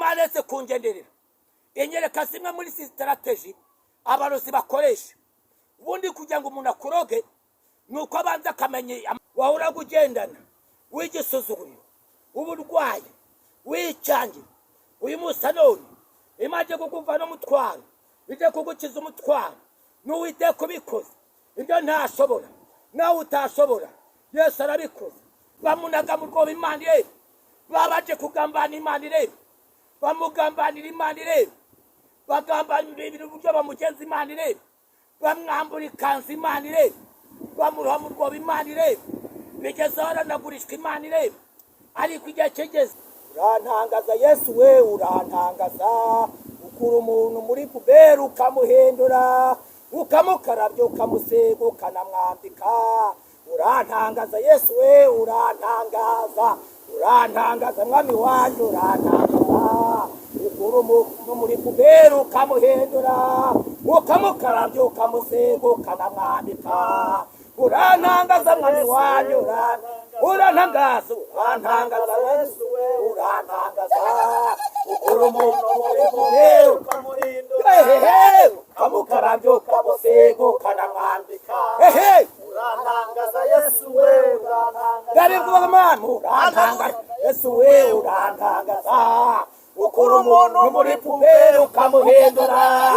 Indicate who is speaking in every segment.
Speaker 1: imana yese kungenderera inyereka zimwe muri strategy abarozi bakoresha. Ubundi kugira ngo umuntu akuroge nuko abanza akamenya wahora kugendana w'igisuzuguriro, uburwayi, wicyange, uyu musa none imaje kukumva no mutwaro, ije kugukiza umutwaro, n'uwite kubikoza ibyo ntashobora nawe utashobora, Yesu arabikoze. Bamunaga mu rwobo Imana ireba, babaje kugambana Imana ireba, bamugambanira Imana ireba, bagambanira ibintu buryo bamugenza Imana ireba, bamwambura ikanzu Imana ireba, bamuroha mu rwobo Imana ireba, bigeze aho aranagurishwa Imana ireba. Ariko igihe kigeze, urantangaza Yesu we, urantangaza. Ukura umuntu muri puberi ukamuhindura, ukamukarabya, ukamusega, ukanamwambika. Urantangaza Yesu we, urantangaza. Urantangaza mwami wanjye, urantangaza. Ukura umuntu muri puberi ukamuhindura, ukamukarabya, ukamusega, ukanamwambika. Urantangaza mwami wanjye, urantangaza. Urantangaza Yesu we, urantangaza. Ukura umuntu muri puberi ukamuhindura, ukamukarabya, ukamusega, ukanamwambika. Urantangaza Yesu we, urantangaza Yesu we, urantangaza. Ukura umuntu muri puberi ukamuhindura,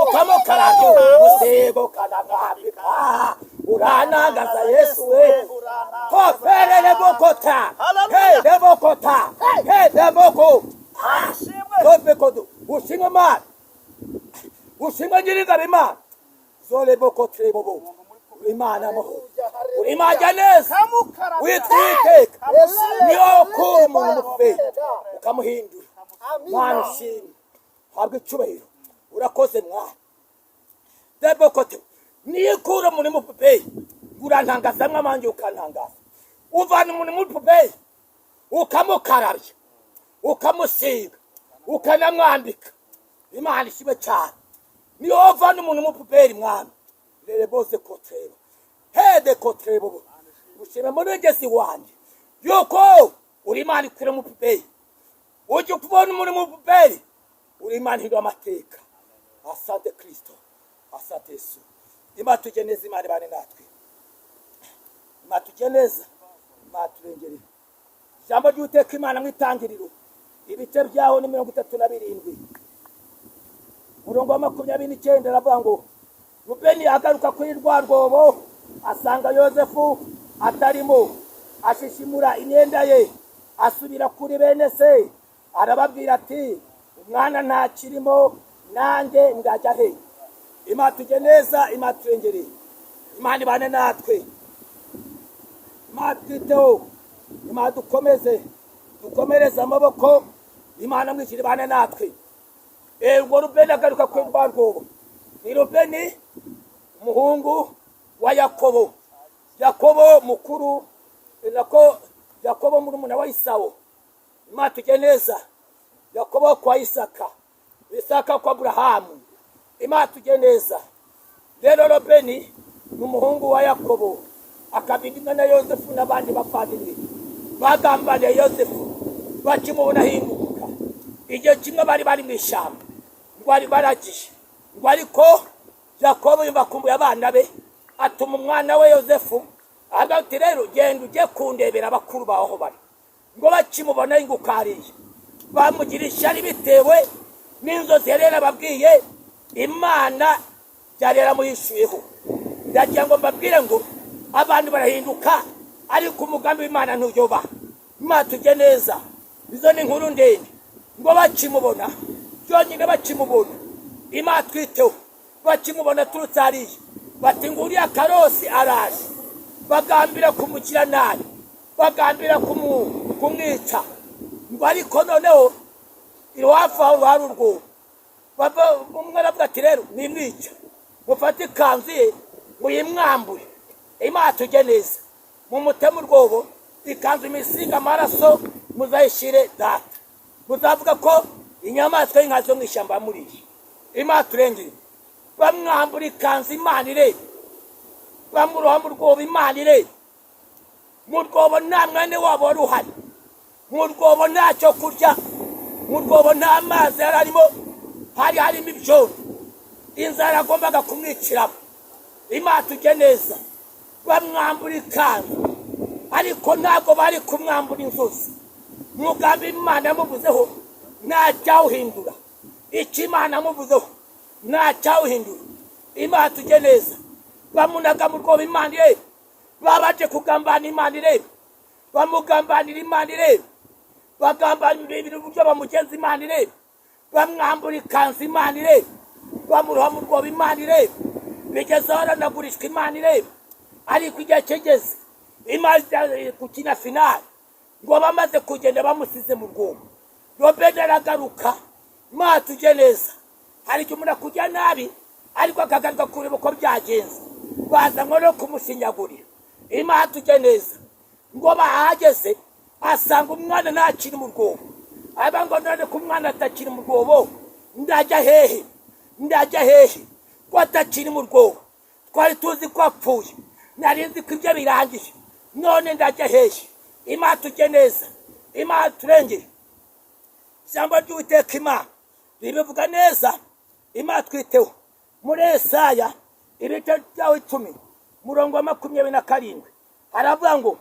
Speaker 1: ukamukarabya, ukamusega, ukanamwambika. Urantangaza Yesu we, kopere lebokota, hey lebokota, hey leboko, kopekodo, ushimwe Imana, ushimwe nyir'ingabo Imana, zole bokotre bobo. Imana mo Imana neza witwiteka niyo ukura umuntu mupuberi ukamuhindura. Mana ushimwe, habwe icyubahiro, urakoze mwana. Debokote niyo ukura umuntu mupuberi, urantangaza mwamanje, ukantangaza. Uvana umuntu mupuberi ukamukarabya, ukamusiga, ukanamwambika. Imana ishimwe cyane. Niyo uvana umuntu mupuberi mwana, rere bose kotreba, hede kotreba. Ushime murengezi wanjye yuko uri Imana ikura mupuberi. Ujye kubona umuntu mupuberi, uri Imana hindura amateka. Asante Kristo, asante Yesu. Imana tugeneza, Imana bane natwe, Imana tugeneza, Imana turengere. Ijambo ry'Uwiteka Imana mwitangiriro, ibice byaho ni 37, murongo wa 29 aravuga ngo Rubeni agaruka kuri rwa rwobo, asanga Yozefu atarimo, ashishimura imyenda ye, asubira kuri bene se, arababwira ati umwana ntakirimo, nanjye ngajya he? Imana tugeneza, Imana turengere, Imana ibane natwe, Imana twiteho, Imana dukomeze, dukomereze amaboko, Imana mwishira ibane natwe. Ubwo Rubeni agaruka kuri rwa rwobo, ni Rubeni umuhungu wa Yakobo, Yakobo mukuru, nako Yakobo murumuna wa Isawo. Imana tugeneza, Yakobo kwa Isaka, Isaka kwa Abrahamu. Imana tugeneza. Rero Rubeni n'umuhungu wa Yakobo akabindimwe na Yozefu n'abandi bavandimwe, bagambaniye Yozefu bakimubona hinduka. Igihe kimwe bari mu ishyamba, ngo ari baragije, ngo ariko Yakobo yumva kumbuye abana be, atuma umwana we Yozefu agati rero genda ujye kundebera abakuru baho aho bari. Ngo bakimubona ingukariye, bamugira ishyari bitewe n'inzozi yari yarababwiye Imana yari yaramuhishuyeho. Ndagira ngo mbabwire ngo abantu barahinduka, ariko umugambi w'Imana ntuyoba. Imana tugeneza, izo ni inkuru ndende. Ngo bakimubona, byonyine bakimubona, Imana twiteho, bakimubona turutse hariya, bati ngo uriya karosi araje. Bagambira kumukira nabi, bagambira kumwica. Ngo ariko noneho iwafu aho hari urwobo, umwe aravuga ati rero nimwica, mufate ikanzu ye muyimwambure. Imana tugeneza, mumuteme urwobo, ikanzu imisinga amaraso muzayishire data, muzavuga ko inyamaswa y'inka zo mu ishyamba yamuriye. Imana turengere, bamwambura ikanzu, Imana ireba, bamuroha mu rwobo, Imana ireba. Mu rwobo nta mwene wabo wari uhari, mu rwobo ntacyo kurya, mu rwobo nta mazi yari arimo, harimo ibyondo, inzara agombaga kumwiciramo. Imana tujye neza, bamwambura ikanzu, ariko ntabwo bari kumwambura inzozi. Umugambi Imana yamuvuzeho ntacyawuhindura, icyo Imana yamuvuzeho ntacyawuhindura. Imana tujye neza, bamunaga mu rwobo Imana ireba, babaje kugambana Imana ireba, bamugambanira Imana ireba, bagambanira ibintu buryo bamugenza Imana ireba, bamwambura ikanzu Imana ireba, bamuroha mu rwobo Imana ireba, bigezeho aranagurishwa Imana ireba. Ariko igihe kigeze Imana gukina finale, ngo bamaze kugenda bamusize mu rwobo, Robert aragaruka. Imana tujye neza, hari igihe umuntu akujya nabi ariko akagaruka kureba uko byagenze, baza ngo no kumushinyagurira. Imana tujye neza, ngo bahageze asanga umwana ntakiri mu rwobo. Aba ngo none ko umwana atakiri mu rwobo, ndajya hehe? Ndajya hehe ko atakiri mu rwobo? Twari tuzi ko apfuye, nari nzi ko ibyo birangije, none ndajya hehe? Imana tujye neza, Imana turengere. Ijambo ry'Uwiteka Imana ribivuga neza. Imana twiteho. Muri Yesaya ibice byawe 10 murongo wa 27 haravuga ngo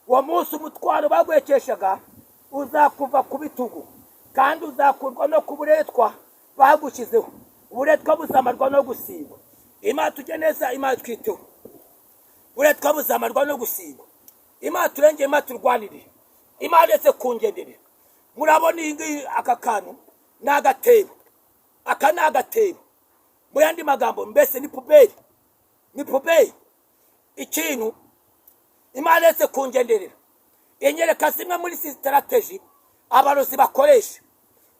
Speaker 1: uwo munsi umutwaro bagwekeshaga uzakuva ku bitugu, kandi uzakurwa no ku buretwa bagushyizeho, uburetwa buzamarwa no gusigwa. Imana tujye neza, Imana twiteho. Uburetwa buzamarwa no gusigwa. Imana turengere, Imana turwanire, Imana ndetse kungendere. Murabona iyi aka kantu n'agatebo, aka n'agatebo. Mu yandi magambo mbese ni puberi, ni puberi. Ikintu Imana ndetse kungenderera inyereka zimwe muri strategy abarozi bakoresha.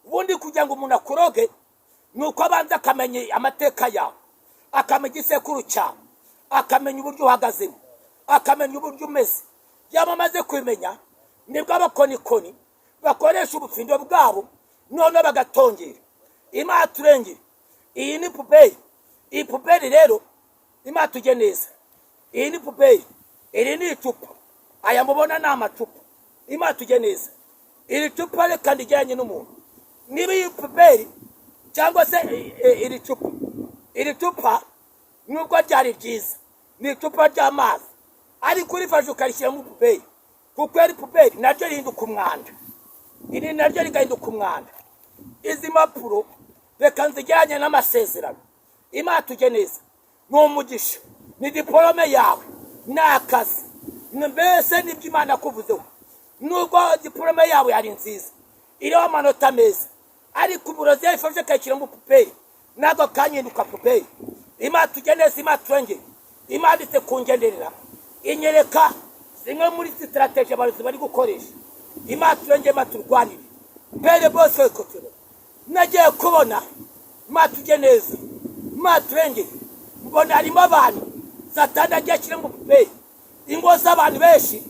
Speaker 1: Ubundi kugira ngo umuntu akuroge nuko abanza akamenya amateka yawe, akamenya isekuru cyawe, akamenya uburyo uhagazemo, akamenya uburyo umeze. Yamamaze kwimenya nibwo abakonikoni bakoresha ubufindo bwabo, none bagatongera. Imana turengere. Iyi ni puberi. Iyi puberi rero Imana tujye neza, iyi ni puberi. Iri ni icupa, aya mubona ni amacupa. Imana tujye neza, iri cupa reka ndijyanye n'umuntu. Niba iyi puberi cyangwa se iri cupa nubwo ryari ryiza, ni icupa ry'amazi, ariko urifashe ukarishyira mu puberi, kuko iri puberi naryo rihinduka umwanda, iri naryo rigahinduka umwanda. Izi mpapuro reka nzijyanye n'amasezerano. Imana tujye neza, ni umugisha, ni diplome yawe, ni akazi, mbese nibyo Imana kuvuzeho. Nubwo diplome yawe yari nziza, iriho amanota meza, ariko uburozi yayifashe akayishyira mu puberi, ntabwo kanyihinduka puberi. Imana tujye neza, Imana turengere. Imana ndetse kungenderera inyereka zimwe muri strategy abarozi bari gukoresha. Imana turengere, Imana turwanire. Pere bose kotero nagiye kubona, Imana tujye neza, Imana turengere. Mbona harimo abantu Satani agiye ashyira mu puberi. Ingo z'abantu benshi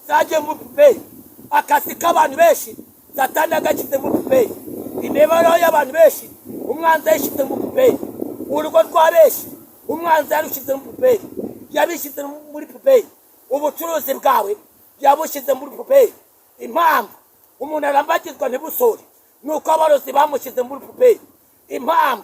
Speaker 1: zagiye mu puberi, akazi k'abantu benshi Satani agashyize mu puberi, imibereho y'abantu benshi umwanzi yashyize mu puberi, urugo rwa benshi umwanzi yarushyize mu puberi, yabishyize muri puberi. Ubucuruzi bwawe yabushyize muri puberi. Impamvu umuntu arambagizwa ntibusore nuko abarozi bamushyize muri puberi. Impamvu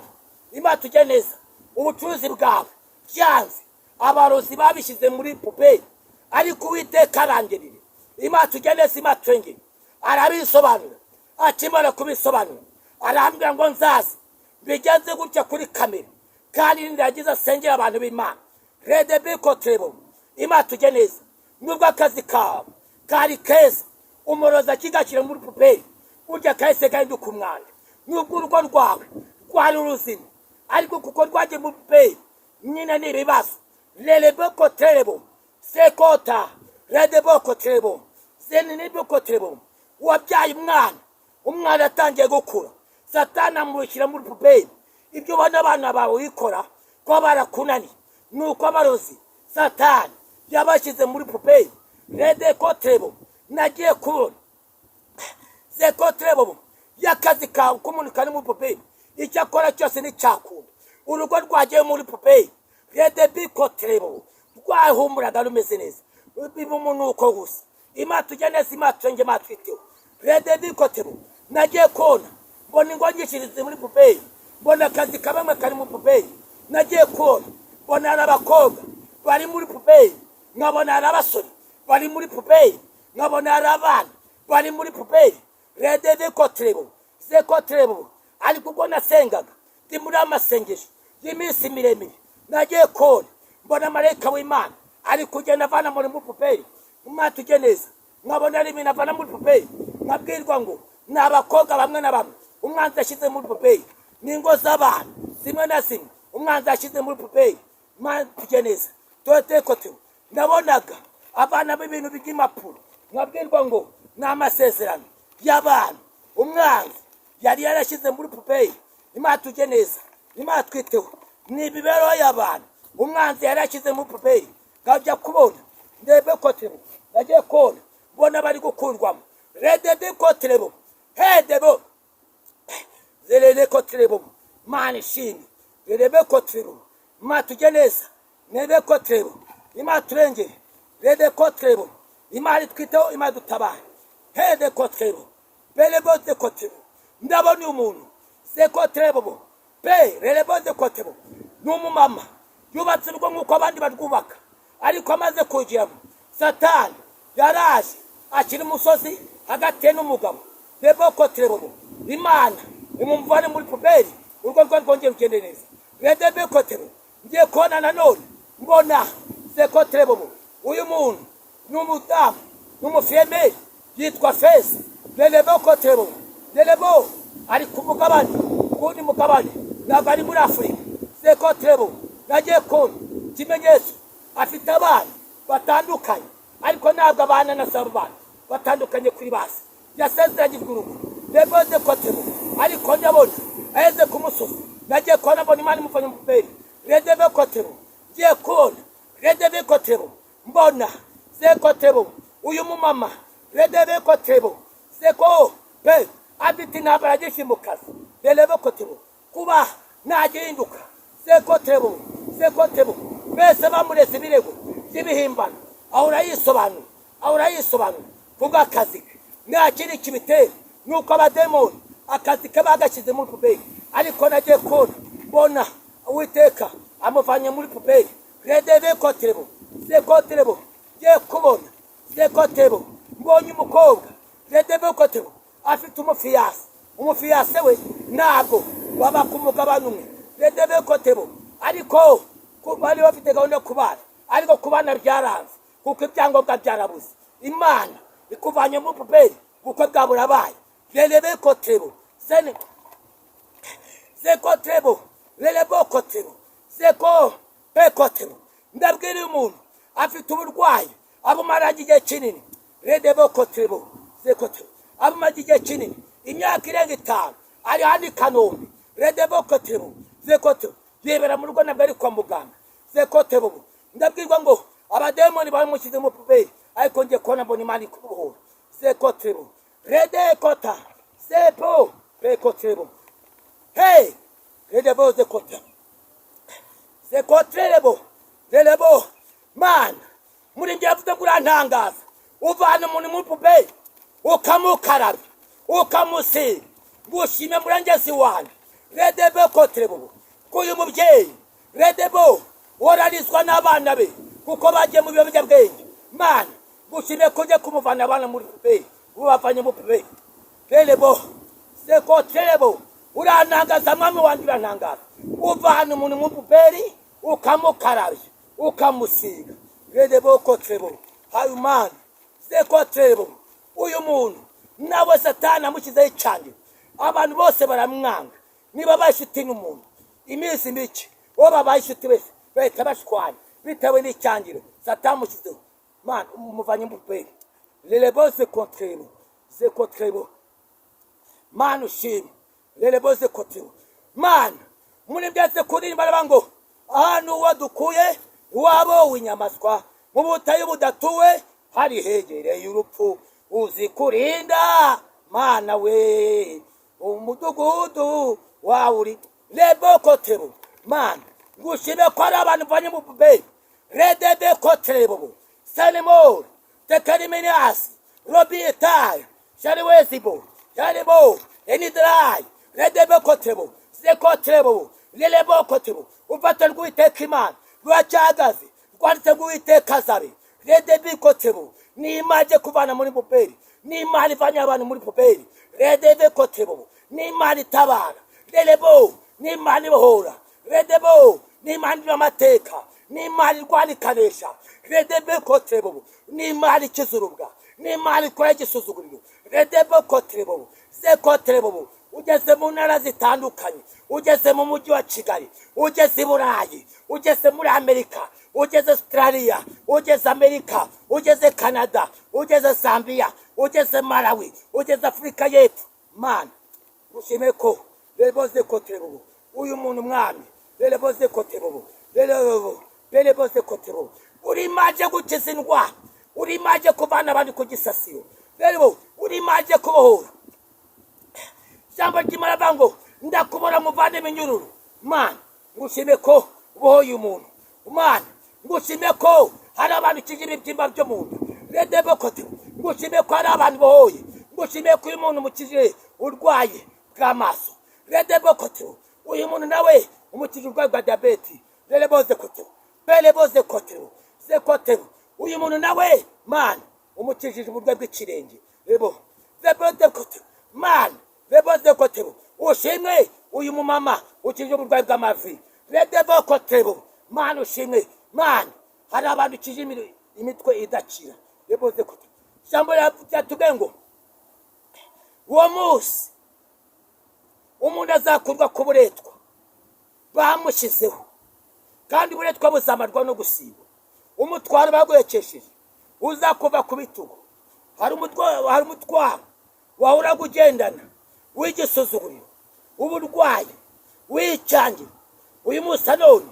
Speaker 1: Imana tujye neza, ubucuruzi bwawe byanze abarozi babishyize muri puberi, ariko Uwiteka arangerire. Imana tujye neza, Imana turengere. Arabisobanura, akimara kubisobanura arambwira ngo nzaze bigenze gutya kuri kamera, kandi ndagize asengera abantu b'Imana. Redebe kotrebo. Imana tujye neza, nubwo akazi kawe kari keza umurozi akigashyira muri puberi, urya kahise gahinduka umwanda. Nubwo urugo rwawe rwari uruzima, ariko kuko rwagiye mu puberi nyine ni ibibazo. Redebe kotrebo sekota, redebe kotrebo zenebe kotrebo. Wabyaye umwana atangiye gukura, Satani amushyira muri puberi. Ibyo ubona abana bawe wikora ko barakunani, nuko abarozi Satani yabashyize muri puberi. Rede kotrebo nagiye kubona zekotrebo y'akazi kawe k'umuntu kari muri puberi, icyo akora cyose n'icyakunda. Urugo rwagiye muri puberi, rede bikotrebo rwahumuraga rumeze neza, biba umunuko gusa. Imana tujye neza, Imana turengere, Imana twiteho. Rede bikotrebo nagiye kubona mbona ingongishirize muri puberi, mbona akazi kabamwe kari mu puberi. Nagiye kubona mbona hari abakobwa bari muri puberi, nkabona hari abasore bari muri puberi, nkabona hari abana bari muri puberi. Redede kotrebo se kotrebo, ariko ubwo nasengaga ndi muri amasengesho y'iminsi miremire, nagiye kubona mbona marayika w'Imana ari kugenda avana muri puberi. Umwatuje neza, nkabona ari ibintu avana muri puberi, nkabwirwa ngo ni abakobwa bamwe na bamwe umwanzi ashyize muri puberi, n'ingo z'abantu zimwe na zimwe umwanzi ashyize muri puberi. Mwatuje neza, totekotewe nabonaga abana b'ibintu by'impapuro, nkabwirwa ngo ni amasezerano y'abantu umwanzi yari yarashyize muri puberi. Mwatuje neza, mwatwiteho, ni ibibero y'abantu umwanzi yari yashyize muri puberi. Nkajya kubona ndebe kotewe, nagiye kubona mbona bari gukundwamo. Redede kotrebo hedebo zerere kotrebo, Mana ishimwe. Rebe kotrebo, mwatuje neza, nebe kotrebo, imaturengere. Rede kotrebo, imari twiteho, imadutabara. Hede kotrebo, belebo de kotrebo, ndabona umuntu se kotrebo pe relebo de kotrebo, n'umumama yubatse urugo nk'uko abandi barwubaka, ariko amaze kujyamo Satani yaraje akiri umusozi hagati n'umugabo. Rebo kotrebo, Imana imumvane muri puberi, urwo rwongera ugende neza. Redebe kotrebo, ngiye kubona nanone mbona se kotrebo, uyu muntu n'umudamu n'umufemeri yitwa Feza. Relebo kotrebo, relebo ari ku mugabane, kundi mugabane ntabwo ari muri Afurika. Se kotrebo, nagiye kubona ikimenyetso afite abana batandukanye, ariko ntabwo abana na Sarubana batandukanye kuri base, yasezeranyijwe urugo. Rebo de kotrebo, ariko ndabona aheze ku musozi. Nagiye kubona mbona Imana imuvanye mu puberi. Redebe kotrebo, ngiye kubona redebe kotrebo, mbona se kotrebo uyu mumama. Redebe kotrebo, seko pe afite intambara agishe mu kazi. Redebe kotrebo, kuba nagihinduka. Se kotrebo bese bamureze ibirego by'ibihimbano, ahora yisobanura kubw'akazi ke. Nakiri kibitera nuko abademoni akazi ke bagashyize muri puberi, ariko nagiye kubona mbona Uwiteka amuvanye muri puberi. Redebe kotrebo, se kotrebo, ngiye kubona se kotrebo, mbonye umukobwa. Redebe kotrebo afite umufiyase we ntabwo baba ku mugabane umwe. Redebe kotrebo, ariko bari bafite gahunda yo kubana, ariko kubana byaranze kuko ibyangombwa byarabuze. Imana ikuvanye muri puberi, ubukwe bwa burabaye. Redebe kotrebo, se kotrebo, relebo kotrebo, seko pe kotrebo, ndabwira umuntu afite uburwayi abumaranye igihe kinini. Redebe kotrebo, se kotrebo, abumaranye igihe kinini, imyaka irenga 5, ari hano i Kanombe. Redebe kotrebo, se kotrebo, yibera mu rugo nabwo ari kwa muganga. Se kotrebo, ndabwirwa ngo abademoni bamushyize mu puberi, ariko ngiye kubona mbona Imana ikubohora. Se kotrebo, rede kota, sepo pe kotrebo, hey redebo ze kotrebo, se kotrebo, relebo. Mana muri ngiye avuze kurantangaza, uvana umuntu muri puberi ukamukaraba ukamusiga, ngushime murangezi wanjye. Redebe kotrebo, kuyu mubyeyi redebo wararizwa n'abana be kuko bagiye mu biyobyabwenge. Mana ngushime kujya kumuvana abana muri puberi, ubavanye mu puberi. Relebo se kotrebo, urantangaza mwami wanjye, urantangaza. Uvana umuntu muri puberi ukamukarabya ukamusiga. Redebo kotrebo, hayo Mana se kotrebo, uyu muntu nawe Satani amushyizeho icyangiro, abantu bose baramwanga. Niba bashuti n'umuntu iminsi mike, uwo babaye inshuti wese bahita bashwanya bitewe n'icyangiro Satani amushyizeho. Mana umuvanye mu puberi. Relebo se kotrebo, Mana ushime. Relebo se kotrebo, Mana muri byose kuririmba arabango ahantu wadukuye iwabo w'inyamaswa, mu butayu budatuwe hari hegereye urupfu, uzi kurinda Mana we umudugudu wawuri. Rebo kotrebo, Mana ngushime ko ari abantu banye mu puberi. Redebe kotrebo, Salimor Tekeriminias Robietay Shariwezibo Yarebo Enidrai redebe kotebo zekotebo lelebo kotebo ufata rw'Uwiteka Imana rwacyagaze rwanditse rw'Uwiteka zabe redebe kotebo ni Imana kuvana muri puperi ni Imana ivanye abantu muri puperi redebe kotebo ni Imana itabara lelebo ni Imana ibohora redebo ni Imana y'amateka ni Imana irwanikanisha redebe kotebo ni Imana ikizurubwa ni Imana ikora igisuzuguriro redebe kotebo zekotebo ugeze mu ntara zitandukanye ugeze mu mujyi wa Kigali ugeze i Burayi ugeze muri Amerika ugeze Australia ugeze Amerika ugeze Canada ugeze Zambia ugeze Malawi ugeze Afurika y'Epfo Mana ushime ko leboze kotebo uyu muntu mwami leboze kotebo leboze kotebo uri maje gukiza indwara uri maje kuvana abandi ku gisasiro lebo uri maje kubohora jambo ry'Imana bango ndakubora muvane minyururu Mana ngushime ko ubohoye umuntu Mana ngushime ko hari abantu kigira ibyimba byo muntu redebe kotebo ngushime ko hari abantu bohoye ngushime ko uyu muntu mukije urwaye bw'amaso redebe kotebo uyu muntu nawe umukije urwaye bwa diabete leleboze kotebo beleboze kotebo zekotebo uyu muntu nawe Mana umukijije uburwayi bw'ikirenge lebo leboze kotebo Mana leboze kotebo ushimwe uyu mumama ukije uburwayi bw'amavi redebe kotebo Mana ushimwe Mana hari abantu ukije imitwe idakira leboze kotebo jambo ryatubwiye ngo uwo munsi umuntu azakurwa ku buretwa bamushyizeho kandi uburetwa buzamarwa no gusiba umutwaro baguhekesheje uzakuva ku bitugu hari umutwaro wahora kugendana w'igisuzuguriro uburwayi w'icyangira uyu munsi none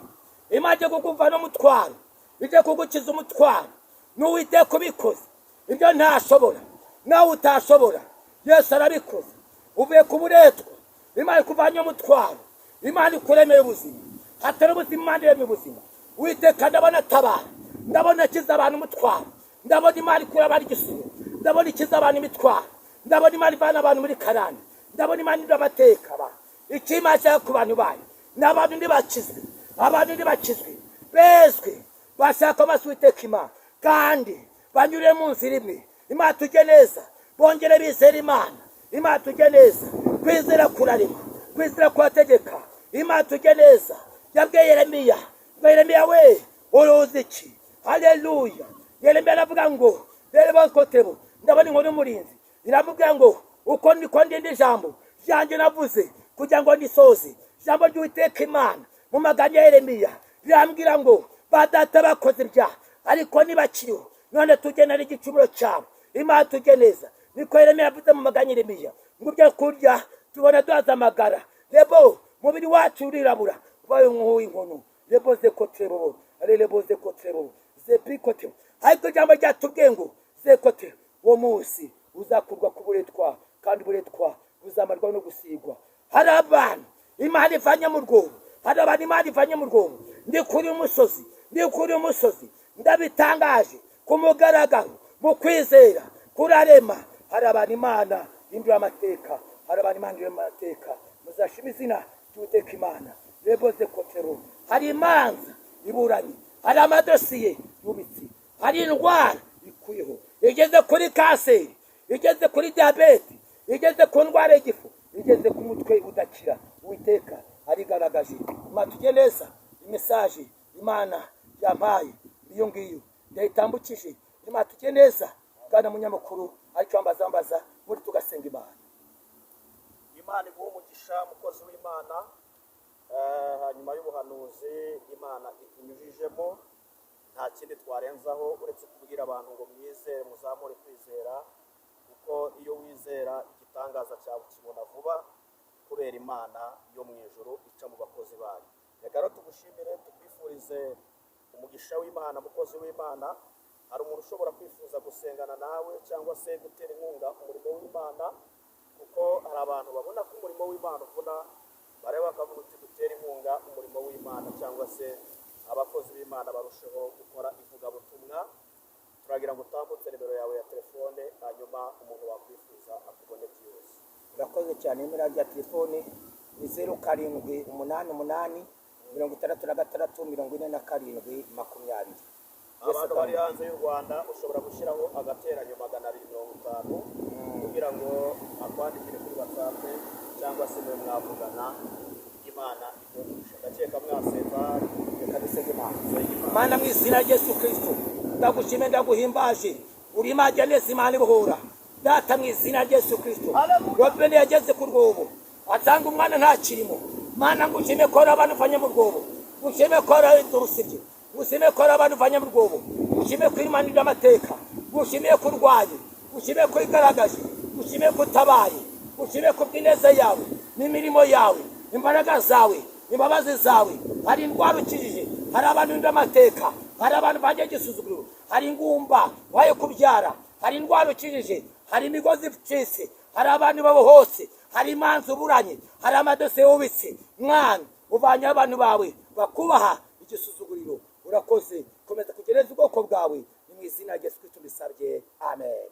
Speaker 1: Imana kukuva n'umutwaro ije kugukiza umutwaro n'Uwiteka ubikoze ibyo ntashobora nawe utashobora Yesu arabikoze uvuye ku buretwa Imana ikuvanye umutwaro Imana ikuremeye ubuzima hatari ubuzima Imana iremeye ubuzima Uwiteka ndabona tabara ndabona kiza abantu umutwaro ndabona Imana ikura abari igisoro ndabona ikiza abantu imitwaro ndabona Imana ivana abantu muri Karani ndabona Imana irabateka abantu ikima cya ku bantu bayo n'abantu ndibakizwe abantu ndibakizwe bezwe bashaka Uwiteka Imana kandi banyure mu nzira imwe Imana tujye neza bongere bizera Imana tujye neza kwizera kurarema kwizera kwategeka Imana tujye neza yabwiye Yeremiya we uruzi iki haleluya Yeremiya aravuga ngo rero kotebo ndabona inkuru y'umurinzi iramubwira ngo uko niko ndindi ijambo ryanjye navuze kugira ngo ndisoze ijambo ry'Uwiteka Imana mu maganya ya Yeremiya rirambwira ngo badata bakoze ibyaha ariko nibakiriho none tugenera igicumuro cyabo Imana tujye neza niko Yeremiya yavuze mu maganya ya Yeremiya ngo byo kurya tubona duhazamagara lebo mubiri wacu urirabura ubaye nk'uw'inkono leboze kotebo leboze kotebo zepikotebo ariko ijambo ryatubwiye ngo zekote uwo munsi uzakurwa ku buretwa kandi uburetwa buzamarwa no gusigwa hari abantu Imana ivanye mu rwobo hari abantu Imana ivanye mu rwobo ndi kuri umusozi ndabitangaje ku mugaragaro mu kwizera kurarema hari abantu Imana indura amateka hari abantu Imana indura amateka muzashima izina ry'Uwiteka Imana leboze kotebo hari imanza iburanye hari amadosiye yubitse hari indwara ikuyeho igeze kuri kanseri igeze kuri diabete igeze ku ndwara y'igifu igeze ku mutwe udakira Uwiteka arigaragaje Imana tujye neza imesaje Imana yampaye iyo ngiyo ndayitambukije Imana tujye neza kandi munyamakuru aricyo ambaza muri tugasenga Imana iguha umugisha mukozi w'Imana hanyuma y'ubuhanuzi Imana itunyujijemo nta kindi twarenzaho uretse kubwira abantu ngo mwizere muzamure kwizera kuko iyo wizera igitangaza cyawe ukibona vuba kubera Imana yo mu ijuru ica mu bakozi bayo reka rero tugushimire tukwifurize umugisha w'Imana mukozi w'Imana hari umuntu ushobora kwifuza gusengana nawe cyangwa se gutera inkunga umurimo w'Imana kuko hari abantu babona ko umurimo w'Imana uvuna bareba bakavuga uti gutera inkunga umurimo w'Imana cyangwa se abakozi b'Imana barusheho gukora ivugabutumwa turagira ngo utambutse nimero yawe ya telefone hanyuma umuntu wakwifuza akubone byose urakoze cyane. Nimero ya telefone ni 0788 66
Speaker 2: abantu bari hanze y'u Rwanda ushobora gushyiraho agateranyo 250 kugira ngo akwandikire kuri WhatsApp cyangwa se mwe mwavugana Imana igufasha. Ndakeka mwaseva
Speaker 1: reka dusenge Imana. Mana mu izina rya Yesu Kristo ndagushime ndaguhimbaje uri Imana neza Imana ibohora data mu izina rya Yesu Kristo wabene yageze ku rwobo atanga umwana nta kirimo Mana ngushime ko abantu fanya mu rwobo ngushime ko urusibye ngushime ko abantu fanya mu rwobo ngushime ko Imana y'amateka ngushime ko urwaye ngushime ko igaragaje ngushime ko utabaye ngushime ko bwineza yawe n'imirimo yawe imbaraga zawe imbabazi zawe. Hari indwara ukijije, hari abantu y'amateka, hari abantu bagiye gisuzuguro, hari ingumba waye kubyara, hari indwara ukijije, hari imigozi icitse, hari abantu babo hose, hari imanza uburanye, hari amadosiye wubitse. Mwana uvanye abantu bawe bakubaha igisuzuguriro. Urakoze komeza kugereza ubwoko bwawe ni mu izina rya Yesu Kristo bisabye amen.